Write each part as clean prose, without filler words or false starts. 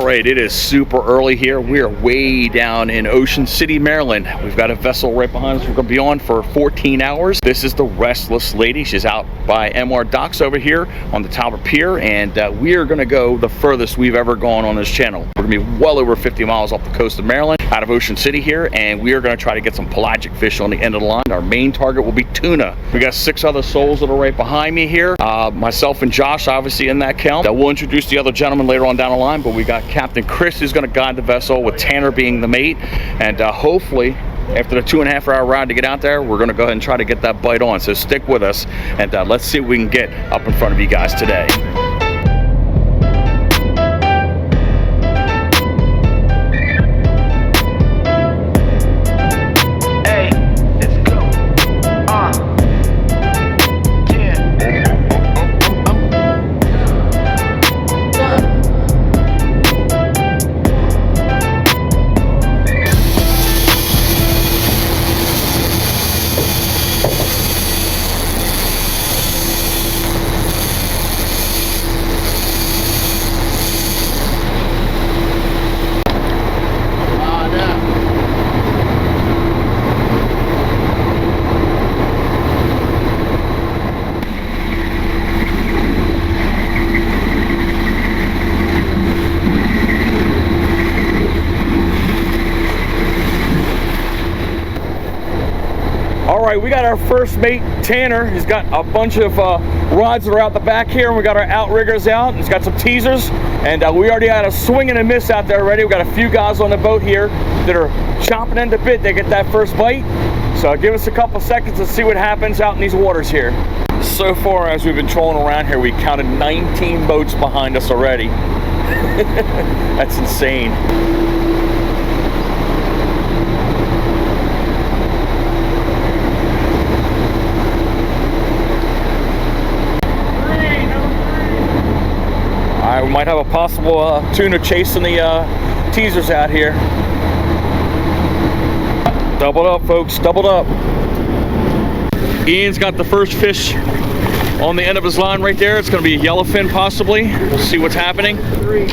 right, it is super early here. We are way down in Ocean City, Maryland. We've got a vessel right behind us. We're going to be on for 14 hours. This is the Restless Lady. She's out by MR Docks over here on the Talbot Pier, and we are going to go the furthest we've ever gone on this channel. We're going to be well over 50 miles off the coast of Maryland, out of Ocean City here, and we are going to try to get some pelagic fish on the end of the line. Our main target will be tuna. We got 6 other souls that are right behind me here. Myself and Josh, obviously, in that count. We'll introduce the other gentleman later on down the line, but we got Captain Chris who's going to guide the vessel, with Tanner being the mate, and hopefully after the 2.5 hour ride to get out there, we're going to go ahead and try to get that bite on. So stick with us, and let's see what we can get up in front of you guys today. Alright, we got our first mate, Tanner. He's got a bunch of rods that are out the back here, and we got our outriggers out. He's got some teasers, and we already had a swing and a miss out there already. We got a few guys on the boat here that are chomping at the bit to get that first bite. So give us a couple seconds to see what happens out in these waters here. So far, as we've been trolling around here, we counted 19 boats behind us already. That's insane. We might have a possible tuna chasing the teasers out here. Doubled up, folks, doubled up. Ian's got the first fish on the end of his line right there. It's going to be a yellowfin possibly. We'll see what's happening. 3.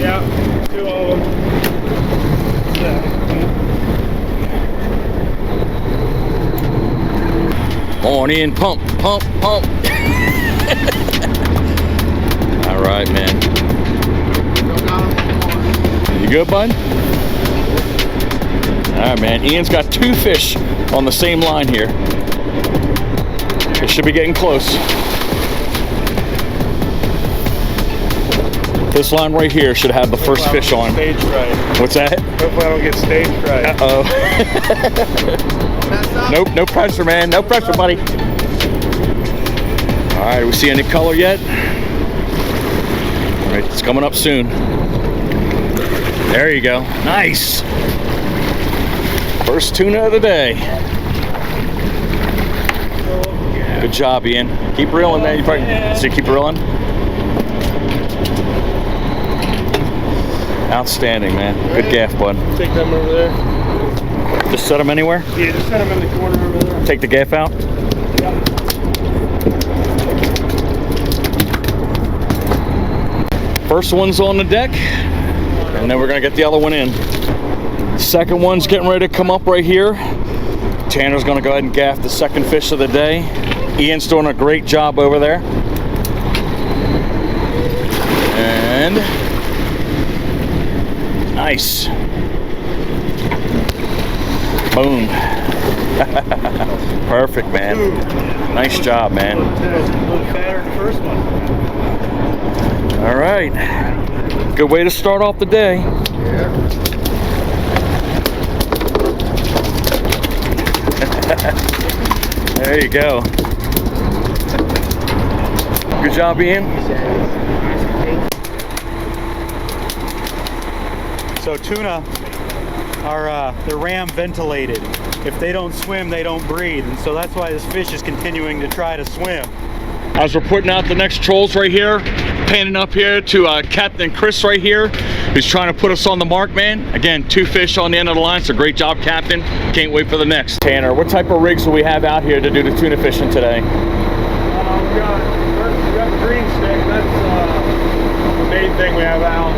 Yeah, 2 of them. On in, pump, pump, pump. All right, man. You good, bud? All right, man. Ian's got 2 fish on the same line here. It should be getting close. This line right here should have the first fish on. Stage fright. What's that? Hopefully I don't get stage fright. Uh-oh. Nope, no pressure, man. No pressure, buddy. All right, we see any color yet? All right, it's coming up soon. There you go. Nice. First tuna of the day. Good job, Ian. Keep reeling, man. You probably see, keep reeling. Outstanding, man. Good gaff, bud. Take them over there. Just set them anywhere? Yeah, just set them in the corner over there. Take the gaff out? Yeah. First one's on the deck, and then we're gonna get the other one in. Second one's getting ready to come up right here. Tanner's gonna go ahead and gaff the second fish of the day. Ian's doing a great job over there. And nice. Boom. Perfect, man. Nice job, man. A little fatter than the first one. All right. Good way to start off the day. Yeah. There you go. Good job, Ian. So tuna are they're ram ventilated. If they don't swim, they don't breathe, and so that's why this fish is continuing to try to swim. As we're putting out the next trolls right here, panning up here to Captain Chris right here, who's trying to put us on the mark, man. Again, 2 fish on the end of the line, so great job, Captain. Can't wait for the next. Tanner, what type of rigs do we have out here to do the tuna fishing today? We got green stick. That's the main thing we have out.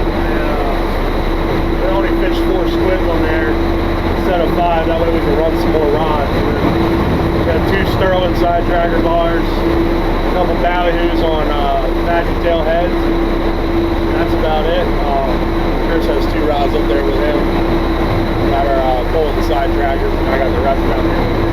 fished 4 squids on there instead of 5. That way we can run some more rods. We got 2 sterling side dragger bars, a couple ballyhoos on magic tail heads. And that's about it. Chris has 2 rods up there with him. Got our pull with the side draggers, and I got the rest down here.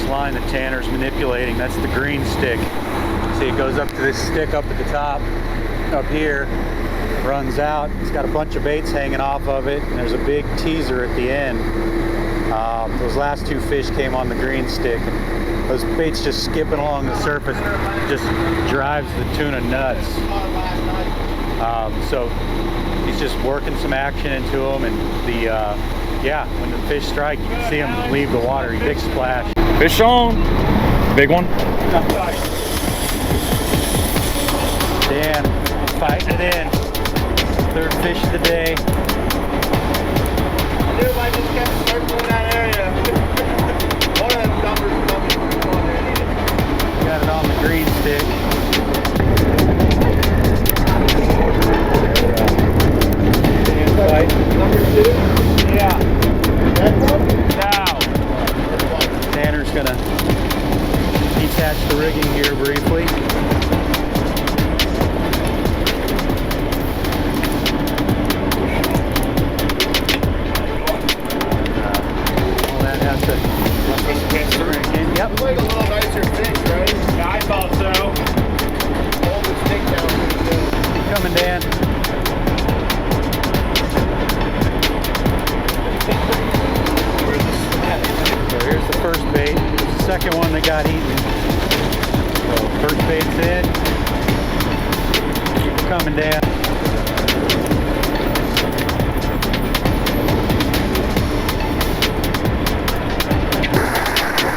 Line that Tanner's manipulating, that's the green stick. See, it goes up to this stick up at the top, up here, runs out. It's got a bunch of baits hanging off of it, and there's a big teaser at the end. Those last 2 fish came on the green stick. Those baits just skipping along the surface just drives the tuna nuts. So he's just working some action into them, and yeah, when the fish strike, you can see them leave the water. Big splash. Fish on. Big one. Dan fighting it in. 3rd fish of the day. I knew if I just kept circling that area. One of them numbers coming on there. Got it on the green stick. Dan fight. Number 2? Yeah. Now, Tanner's gonna detach the rigging here briefly. All that has to rig in. Yep. It's like a little nicer fish, right? Yeah, I thought so. Hold the stick down. Coming, Dan. So here's the first bait. Here's the second one that got eaten. So first bait's in. Keep coming, Dan.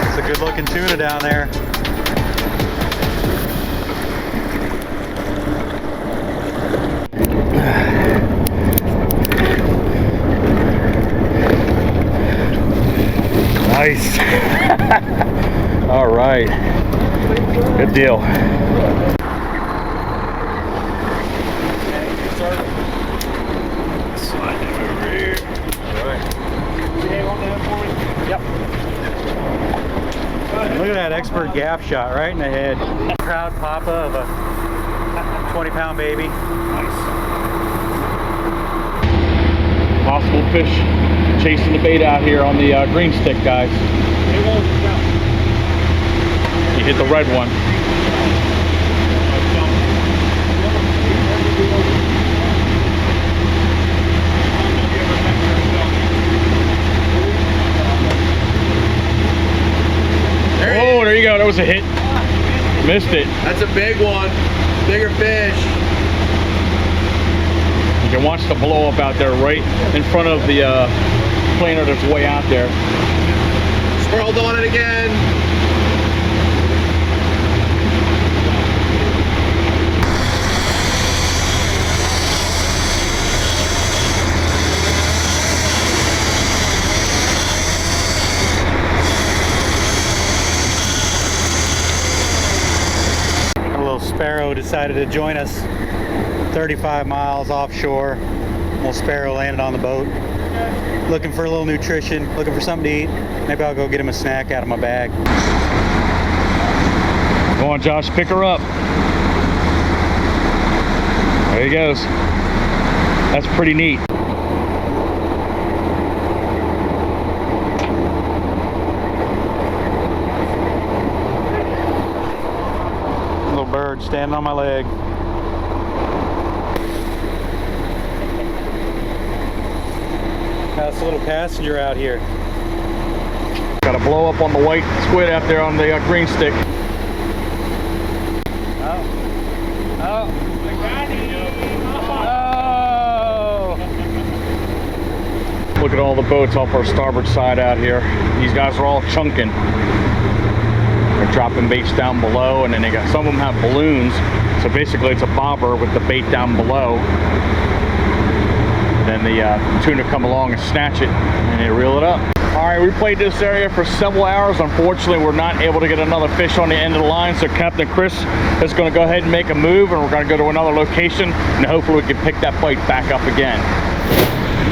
It's a good looking tuna down there. Nice. All right. Good deal. Slide him over here. All right. Yep. Look at that expert gaff shot right in the head. Proud papa of a 20-pound baby. Nice. Possible fish chasing the bait out here on the green stick, guys. You hit the red one. Oh, there you go. That was a hit. Missed it. That's a big one. Bigger fish. You can watch the blow up out there right in front of the planer that's way out there. Swirled on it again. A little sparrow decided to join us 35 miles offshore. Little sparrow landed on the boat. Looking for a little nutrition, looking for something to eat. Maybe I'll go get him a snack out of my bag. Go on, Josh, pick her up. There he goes. That's pretty neat. Little bird standing on my leg. Got a little passenger out here. Got to blow up on the white squid out there on the green stick. Oh. Look at all the boats off our starboard side out here. These guys are all chunking. They're dropping baits down below, and then they got, some of them have balloons. So basically it's a bobber with the bait down below. Then the tuna come along and snatch it, and they reel it up. All right, we played this area for several hours. Unfortunately, we're not able to get another fish on the end of the line, so Captain Chris is going to go ahead and make a move, and we're going to go to another location, and hopefully we can pick that bite back up again.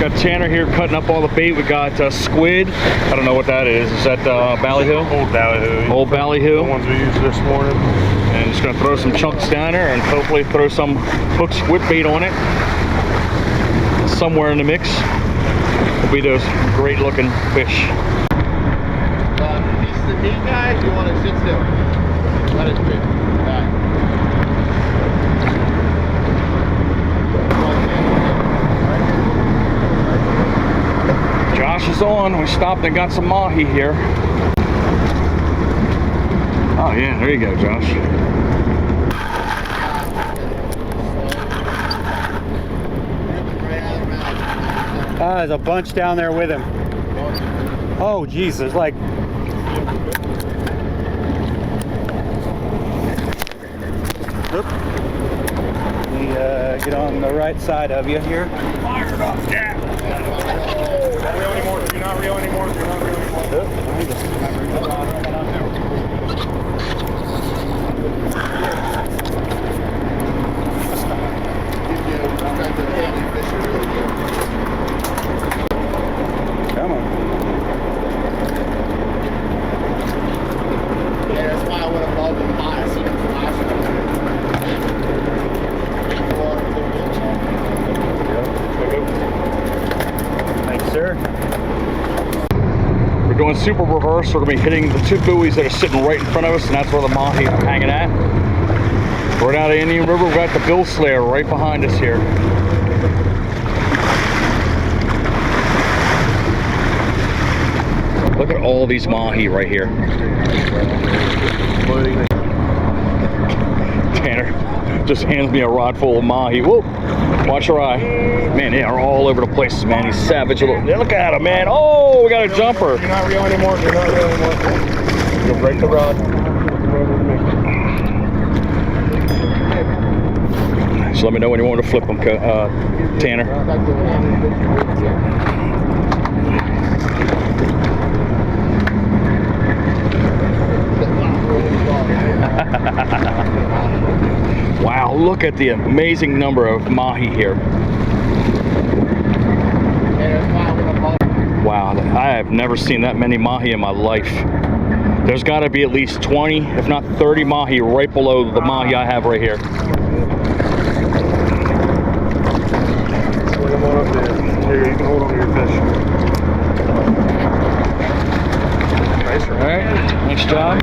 Got Tanner here cutting up all the bait. We got Squid. I don't know what that is. Is that Ballyhoo? Old Ballyhoo. Old Ballyhoo. The ones we used this morning. And just going to throw some chunks down there and hopefully throw some hooked squid bait on it. Somewhere in the mix will be those great looking fish. Piece of the meat, guys, you want to sit still. Let it fit. Josh is on. We stopped and got some mahi here. Oh yeah, there you go, Josh. There's a bunch down there with him. Oh, geez, there's like... Oop. We get on the right side of you here. Fire it up, yeah. Don't reel anymore. Do not reel anymore. Do not reel Come on. Yeah, that's why I went above and high. I seen him flash. Thanks, sir. We're doing super reverse. We're going to be hitting the two buoys that are sitting right in front of us, and that's where the mahi are hanging at. Right out of Indian River, we've got the bill slayer right behind us here. Look at all these mahi right here. Tanner just hands me a rod full of mahi. Whoa! Watch your eye. Man, they are all over the place, man. He's savage. Look at him, man. Oh, we got a jumper. Do not reel anymore. Do not reel anymore. You'll break the rod. So let me know when you want to flip them, Tanner. Wow, look at the amazing number of mahi here. Wow, I have never seen that many mahi in my life. There's got to be at least 20, if not 30 mahi right below the mahi I have right here. Come on up there. Here, you can hold on to your fish. Nice, All right, nice job.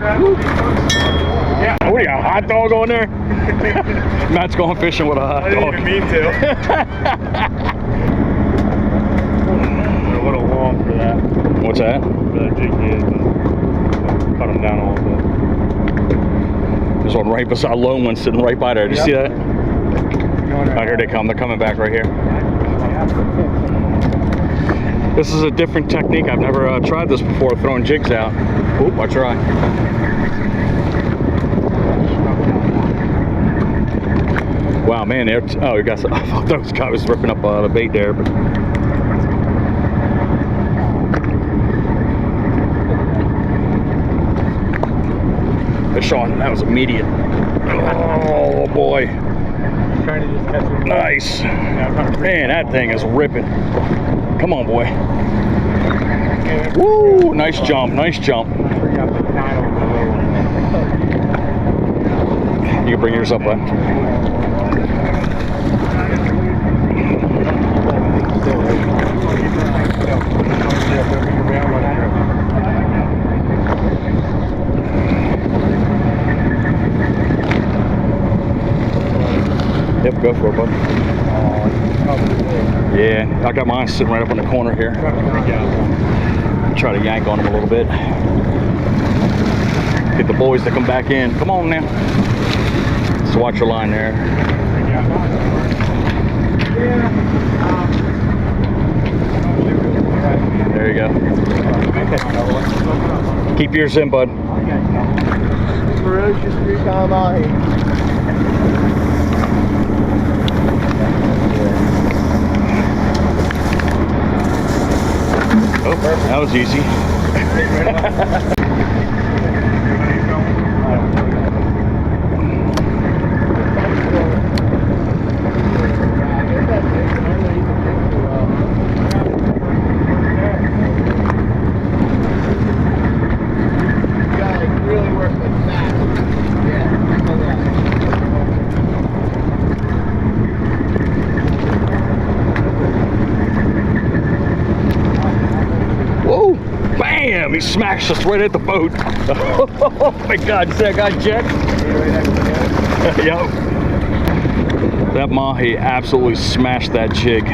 Yeah. What are you, a hot dog on there? Matt's going fishing with a hot dog. I didn't even mean to. They're a little long for that. What's that? For that jig head. Cut them down a little bit. There's one right beside, a lone one sitting right by there. Did you see that? Oh, here they come. They're coming back right here. This is a different technique. I've never tried this before, throwing jigs out. Oop, watch your eye. Wow, man, oh, you got some, I thought those guy was ripping up the bait there, but fish on, that was immediate. Oh boy. Trying to just catch it. Nice. Man, that thing is ripping. Come on, boy. Woo, nice jump, nice jump. You can bring yours up, bud. Yep, go for it, bud. Yeah, I got mine sitting right up in the corner here. Try to yank on them a little bit. Get the boys to come back in. Come on now. Just watch your line there. There you go. Keep yours in, bud. Ferocious Greek mahi. Oh, that was easy. He smashed us right at the boat. Oh my God, you see that guy jet? Yep. That mahi absolutely smashed that jig.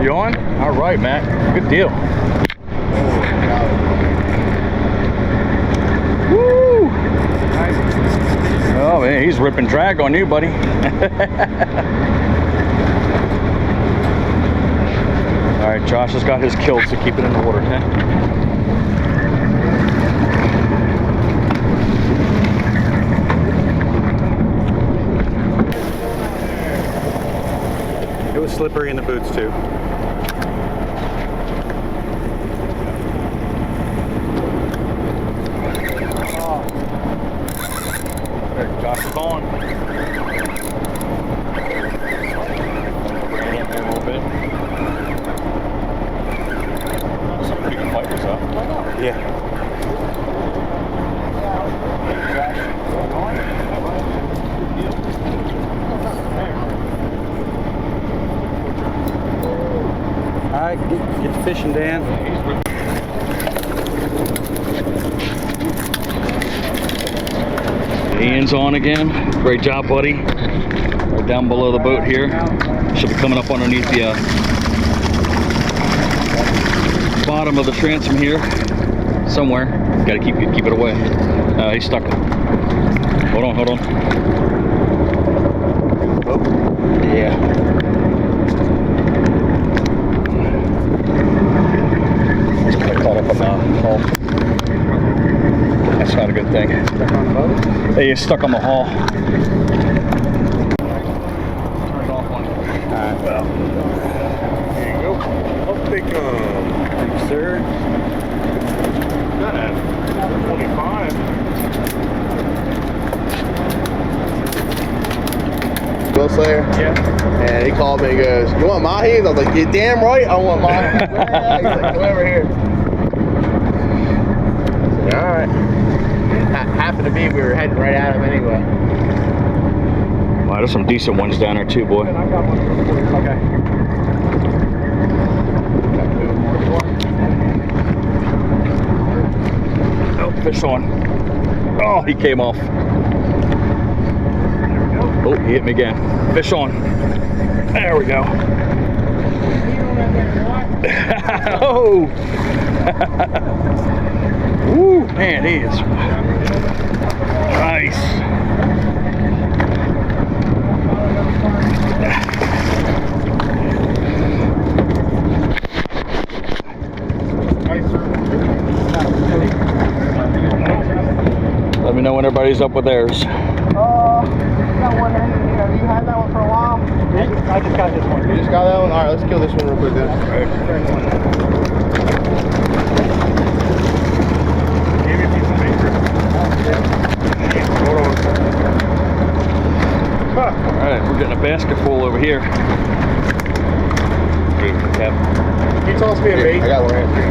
You on? All right, Matt. Good deal. Woo! Oh man, he's ripping drag on you, buddy. All right, Josh has got his kill to keep it in the water. It was slippery in the boots too. There, Josh is on. Bring it in there a little bit. Some pretty good fighters, huh? Yeah. All right, get the fishing, Dan. Ian's on again. Great job, buddy. Right down below the boat here. Should be coming up underneath the bottom of the transom here. Somewhere. Got to keep it away. He's stuck. Hold on, hold on. Oh, yeah. He's kind of caught up on the hull. That's not a good thing. Stuck on the boat? Hey, he's stuck on the hull. Turned off one. Alright. Well, There you go. Up they come. Thanks, sir. Got it. 25. Bill Slayer? Yeah. And he called me and goes, "You want mahis?" I was like, "You're damn right I want mahis." He's like, "Come over here." I said, "All right." It happened to be we were heading right at him anyway. wow, there's some decent ones down there too, boy. I got one for you. Okay. Oh, fish on. Oh, he came off. Oh, he hit me again. Fish on. There we go. Oh! Woo, man, he is nice. Let me know when everybody's up with theirs. Got one hanging here. Have you had that one for a while? I just got this one. You just got that one? Alright, let's kill this one real quick then. Give me a piece of paper. Hold on. Alright, we're getting a basket full over here. Can You toss me a bait? I got one right here.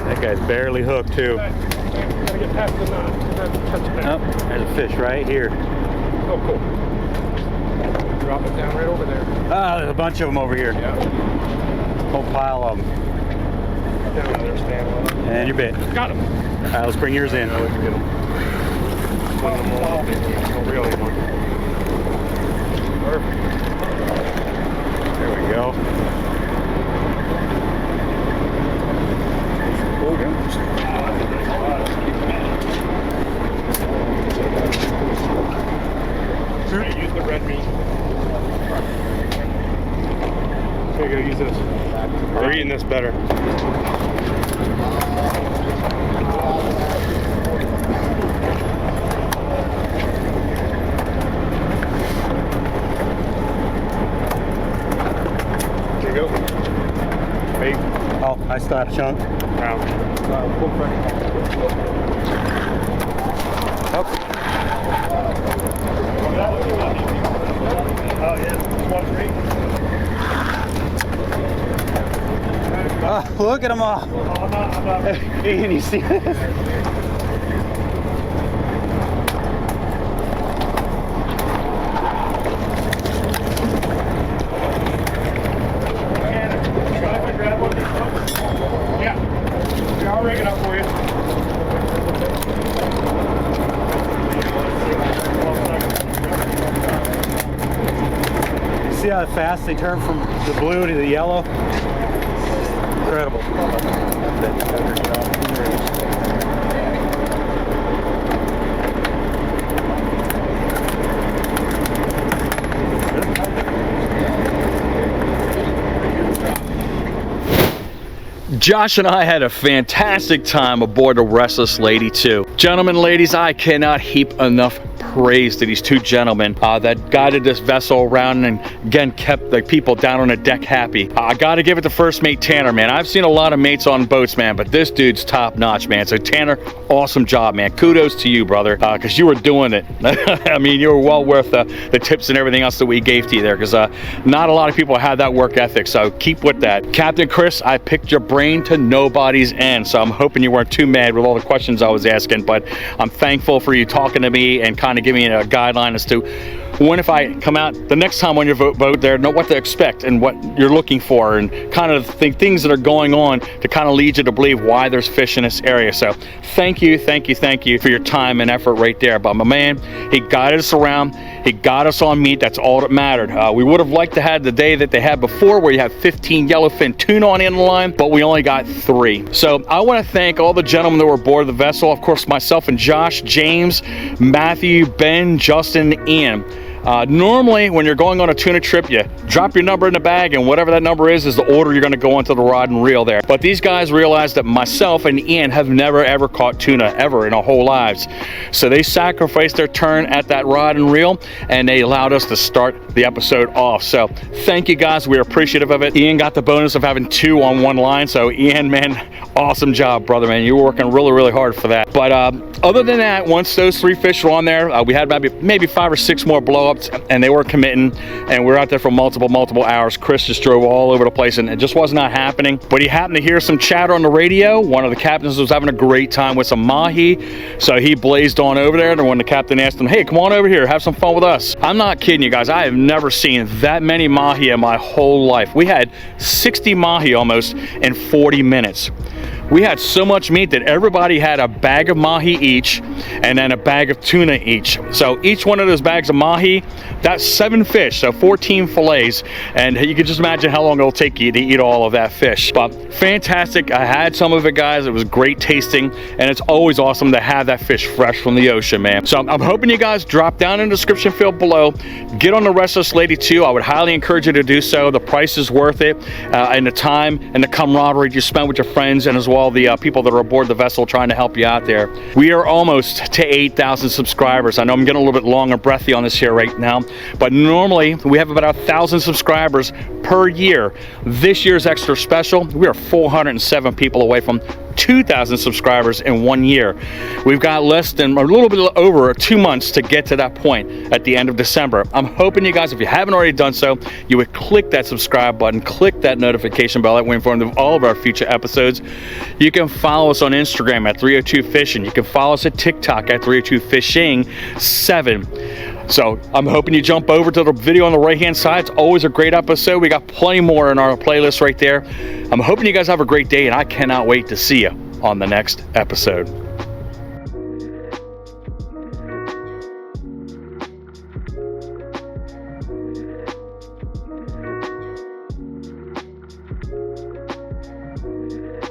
That guy's barely hooked too. Gotta get past the knot. Oh, there's a fish right here. Oh, cool. Drop it down right over there. Ah, there's a bunch of them over here. Yeah. Whole pile of them. And you're bit. Got him. All right, let's bring yours in. Perfect. There we go. Use the red meat. There you go, use this. We're eating this better. There you go. Bait. Oh, I still had a chunk. Round. Oh yeah, 1 3. Oh, look at them all. Ian, you see this? Yeah, I'll rig it up for you. See how fast they turn from the blue to the yellow? Incredible. Josh and I had a fantastic time aboard the Restless Lady II. Gentlemen, ladies, I cannot heap enough praise to these two gentlemen that guided this vessel around and again kept the people down on the deck happy. I gotta give it to first mate Tanner, man. I've seen a lot of mates on boats, man, but this dude's top notch, man. So Tanner, awesome job, man. Kudos to you, brother, because you were doing it. I mean, you were well worth the tips and everything else that we gave to you there, because not a lot of people have that work ethic, so keep with that. Captain Chris, I picked your brain to nobody's end, so I'm hoping you weren't too mad with all the questions I was asking, but I'm thankful for you talking to me and kind of giving me a guideline as to when, if I come out the next time on your boat there, know what to expect and what you're looking for, and kind of things that are going on to kind of lead you to believe why there's fish in this area. So thank you for your time and effort right there. But my man, he guided us around, he got us on meat. That's all that mattered. We would have liked to have the day that they had before, where you have 15 yellowfin tuna on the end of the line, but we only got 3. So I want to thank all the gentlemen that were aboard the vessel. Of course, myself and Josh, James, Matthew, Ben, Justin, Ian. Normally, when you're going on a tuna trip, you drop your number in the bag, and whatever that number is the order you're going to go onto the rod and reel there. But these guys realized that myself and Ian have never ever caught tuna ever in our whole lives. So they sacrificed their turn at that rod and reel, and they allowed us to start the episode off. So thank you guys. We're appreciative of it. Ian got the bonus of having 2 on one line. So Ian, man, awesome job, brother, man. You were working really hard for that. But other than that, once those 3 fish were on there, we had maybe 5 or 6 more blow-ups, and they were committing, and we were out there for multiple hours. Chris just drove all over the place, and it just was not happening. But he happened to hear some chatter on the radio. One of the captains was having a great time with some mahi, so he blazed on over there. And when the captain asked him, hey, come on over here, have some fun with us. I'm not kidding you guys, I have never seen that many mahi in my whole life. We had 60 mahi almost in 40 minutes. We had so much meat that everybody had a bag of mahi each, and then a bag of tuna each. So each one of those bags of mahi, that's 7 fish, so 14 fillets, and you can just imagine how long it'll take you to eat all of that fish. But fantastic. I had some of it, guys. It was great tasting, and it's always awesome to have that fish fresh from the ocean, man. So I'm hoping you guys drop down in the description field below, get on the Restless Lady II. I would highly encourage you to do so. The price is worth it, and the time and the camaraderie you spend with your friends, and as well the people that are aboard the vessel trying to help you out there. We are almost to 8,000 subscribers. I know I'm getting a little bit long and breathy on this here right now, but normally we have about 1,000 subscribers per year. This year's extra special, we are 407 people away from 2,000 subscribers in 1 year. We've got less than a little bit over 2 months to get to that point at the end of December. I'm hoping you guys, if you haven't already done so, you would click that subscribe button, click that notification bell, that way informed of all of our future episodes. You can follow us on Instagram at 302 Fishing. You can follow us at TikTok at 302 Fishing 7. So I'm hoping you jump over to the video on the right hand side. It's always a great episode. We got plenty more in our playlist right there. I'm hoping you guys have a great day, and I cannot wait to see you on the next episode.